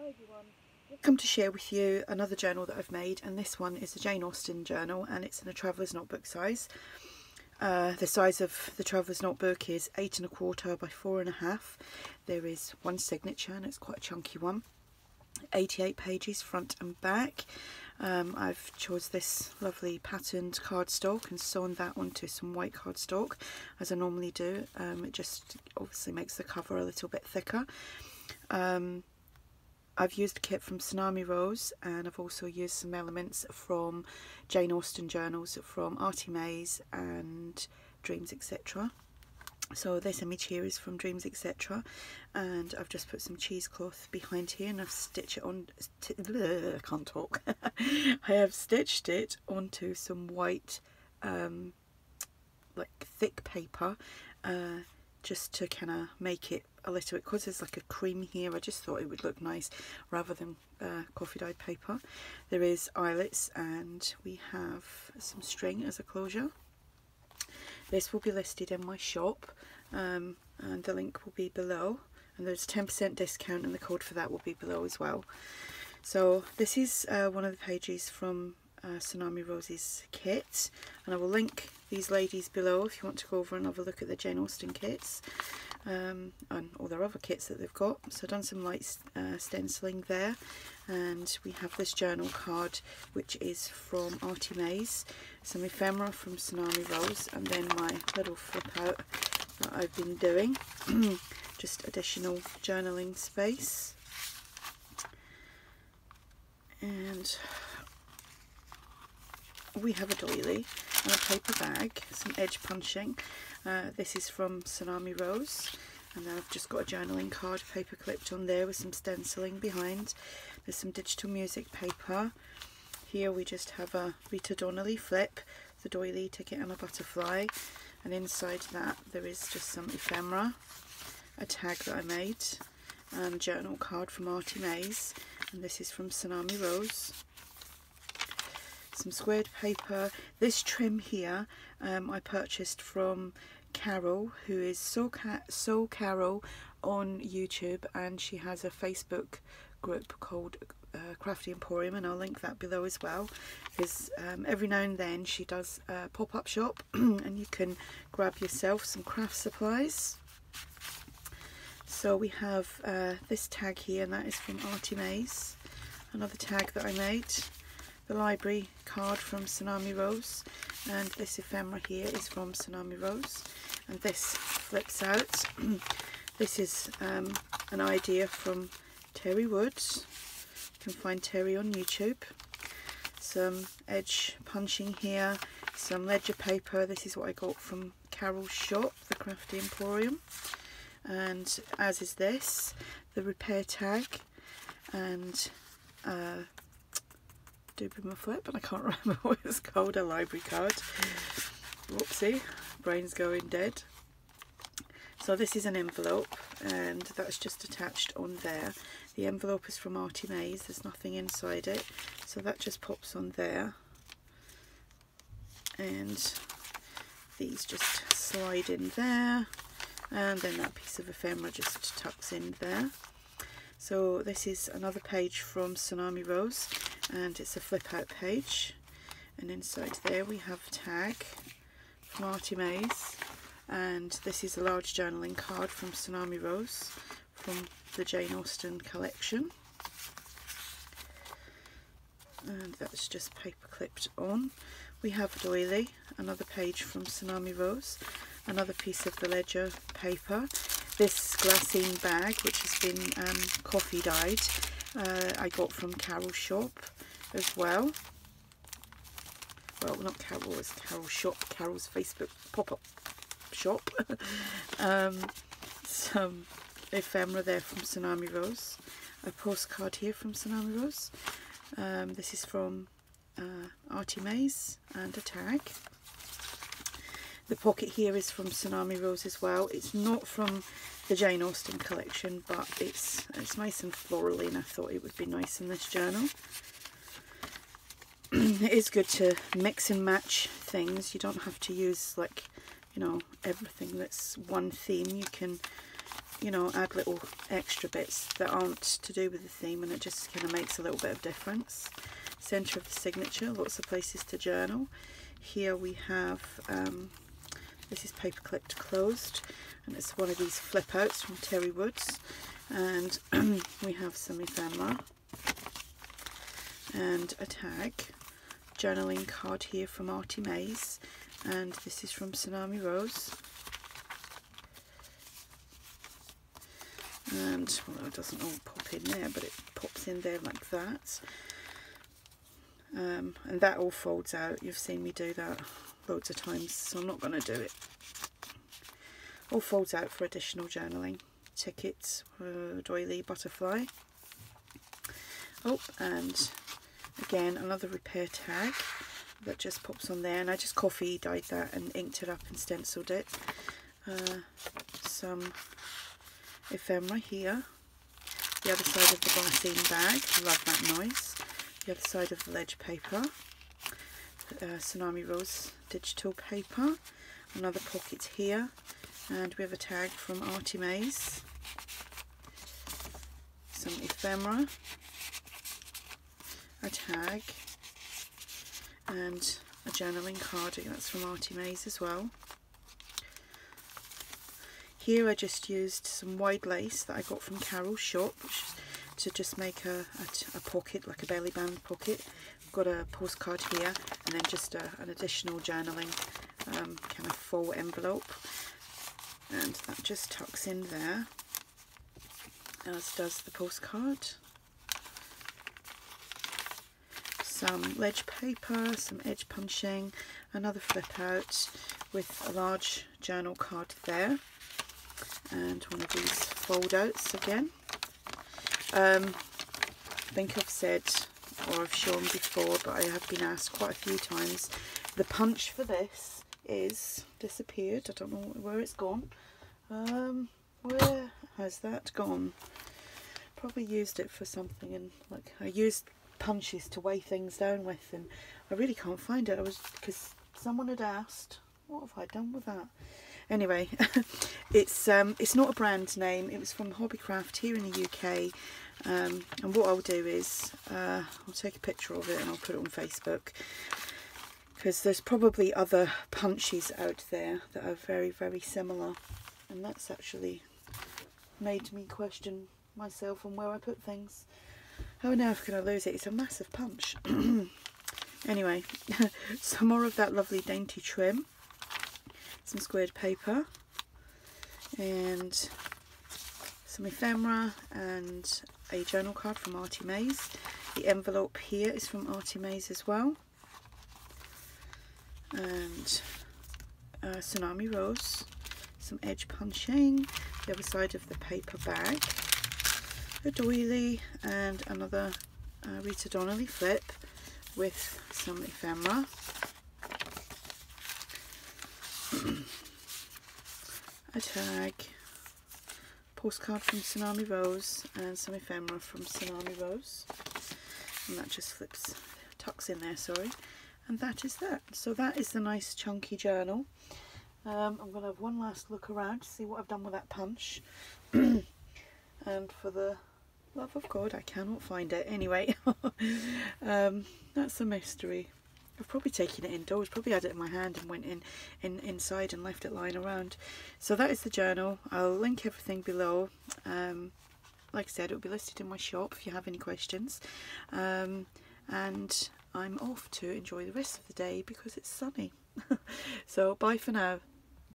Hi everyone, I've come to share with you another journal that I've made, and this one is a Jane Austen journal and it's in a traveller's notebook size. The size of the traveller's notebook is 8 1/4 by 4.5. There is one signature and it's quite a chunky one. 88 pages front and back. I've chose this lovely patterned cardstock and sewn that onto some white cardstock as I normally do. It just obviously makes the cover a little bit thicker. I've used a kit from Tsunami Rose, and I've also used some elements from Jane Austen journals from Artie Mays and Dreams Etc. So this image here is from Dreams Etc. and I've just put some cheesecloth behind here and I've stitched it on, I can't talk. I have stitched it onto some white like thick paper just to kind of make it a little bit, because there's like a cream here, I just thought it would look nice rather than coffee dyed paper. There is eyelets and we have some string as a closure. This will be listed in my shop and the link will be below, and there's 10% discount and the code for that will be below as well. So this is one of the pages from Tsunami Rose's kit, and I will link these ladies below if you want to go over and have a look at the Jane Austen kits and all their other kits that they've got. So I've done some light stenciling there, and we have this journal card which is from Artie Mays, some ephemera from Tsunami Rose, and then my little flip out that I've been doing. Just additional journaling space. And we have a doily and a paper bag, some edge punching. This is from Tsunami Rose, and then I've just got a journaling card paper clipped on there with some stenciling behind. There's some digital music paper. Here we just have a Rita Donnelly flip, the doily, ticket and a butterfly, and inside that there is just some ephemera, a tag that I made, and a journal card from Artie Mays, and this is from Tsunami Rose. Some squared paper. This trim here I purchased from Carol, who is Soul Carol on YouTube, and she has a Facebook group called Crafty Emporium, and I'll link that below as well, because every now and then she does a pop-up shop and you can grab yourself some craft supplies. So we have this tag here, and that is from Artie Mays, another tag that I made. The library card from Tsunami Rose, and this ephemera here is from Tsunami Rose, and this flips out. This is an idea from Terry Woods. You can find Terry on YouTube. Some edge punching here, some ledger paper. This is what I got from Carol's shop, the Crafty Emporium, and as is this, the repair tag, and do be my flip, and I can't remember what it's called, a library card. Whoopsie, brain's going dead. So this is an envelope, and that's just attached on there. The envelope is from Artie Mays, there's nothing inside it, so that just pops on there, and these just slide in there, and then that piece of ephemera just tucks in there. So this is another page from Tsunami Rose, and it's a flip out page, and inside there we have a tag from Artie Mays, and this is a large journaling card from Tsunami Rose from the Jane Austen collection, and that's just paper clipped on. We have a doily, another page from Tsunami Rose, another piece of the ledger paper. This glassine bag, which has been coffee dyed, I got from Carol's shop as well. Well, not Carol, it's Carol's shop, Carol's Facebook pop-up shop. Some ephemera there from Tsunami Rose. A postcard here from Tsunami Rose. This is from Artie Mays, and a tag. The pocket here is from Tsunami Rose as well. It's not from the Jane Austen collection, but it's nice and florally, and I thought it would be nice in this journal. It is good to mix and match things. You don't have to use, like, you know, everything that's one theme. You can you know, add little extra bits that aren't to do with the theme, and it just kind of makes a little bit of difference. Centre of the signature, lots of places to journal. Here we have, this is paper clipped closed, and it's one of these flip outs from Terry Woods, and we have some ephemera and a tag. Journaling card here from Artie Mays, and this is from Tsunami Rose. And well, it doesn't all pop in there, but it pops in there like that. And that all folds out. You've seen me do that loads of times, so I'm not going to do it. All folds out for additional journaling. Tickets, doily, butterfly. Oh, and again another repair tag that just pops on there, and I just coffee dyed that and inked it up and stenciled it. Some ephemera here. The other side of the glassine bag, love that noise. The other side of the ledge paper, Tsunami Rose digital paper. Another pocket here, and we have a tag from Artie Mays. Some ephemera, a tag, and a journaling card. That's from Artie Mays as well. Here I just used some wide lace that I got from Carol's shop, to just make a pocket, like a belly band pocket. I've got a postcard here, and then just an additional journaling kind of full envelope, and that just tucks in there, as does the postcard. Some ledge paper, some edge punching, another flip out with a large journal card there, and one of these fold outs again. I think I've said, or I've shown before, but I have been asked quite a few times. The punch for this is disappeared. I don't know where it's gone. Where has that gone? Probably used it for something, and like I used punches to weigh things down with, and I really can't find it. Because someone had asked, what have I done with that? Anyway, it's not a brand name. It was from Hobbycraft here in the UK, and what I'll do is I'll take a picture of it and I'll put it on Facebook, because there's probably other punches out there that are very, very similar, and that's actually made me question myself on where I put things. How on earth can I lose it? It's a massive punch. Anyway, some more of that lovely dainty trim. Some squared paper, and some ephemera, and a journal card from Artie Mays. The envelope here is from Artie Mays as well, and Tsunami Rose, some edge punching, the other side of the paper bag, a doily, and another Rita Donnelly flip with some ephemera. A tag, postcard from Tsunami Rose, and some ephemera from Tsunami Rose, and that just tucks in there, sorry, and that is that. So that is the nice chunky journal. I'm going to have one last look around to see what I've done with that punch, and for the love of God, I cannot find it. Anyway, that's a mystery. I've probably taken it indoors, probably had it in my hand and went inside and left it lying around. So that is the journal. I'll link everything below. Like I said, it will be listed in my shop if you have any questions. And I'm off to enjoy the rest of the day because it's sunny. So bye for now.